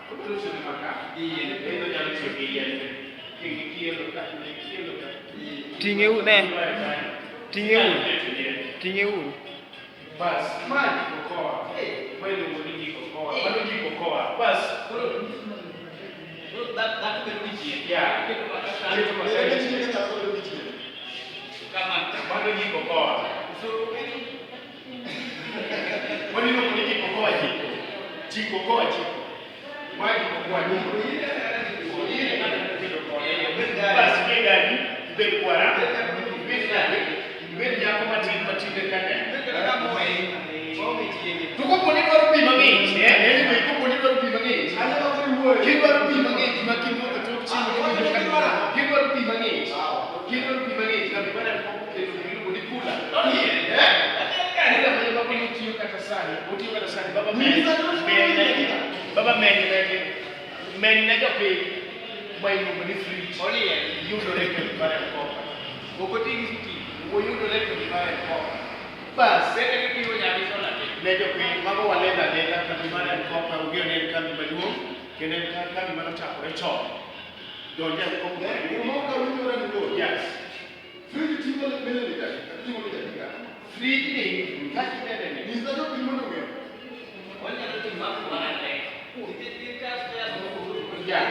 Terus di mana? Iya, itu jangan sekian. Kian luka. Tingeu nè. Tingeu. Bas, maji kokoa. Wewe uniji kokoa. Uniji kokoa. Bas. That uniji. Yeah. Kama uniji kokoa. So wewe uniji kokoa jiko. Jiko kokoa jiko. Maji kokoa jiko. Bas kegani berkuara. Beda aku mati dekat kan. Tuko poni baru pi mangi, Jadi itu poni baru pi mangi. Kita baru pi mangi, makin muda tu cuma kita baru pi mangi. Kami pada kau kita poni pula. Kita punya bapa ni tiu kata sani, bapa men naga pe mai no mani free. Oli you do rek para kau. Boko tingi siki, you do rek para kau. Bas, saya ni tiu jadi solat. Lejo pe mago wale da data kami mana kau kau dia ni kami berdua, kena kami mana cakap recok. Doanya kau mau kau ni orang itu. Yes. Free tinggal bela kita. Tinggal kita kita. Free ni, kasih dia ni. Ni saja pilih mana Ya.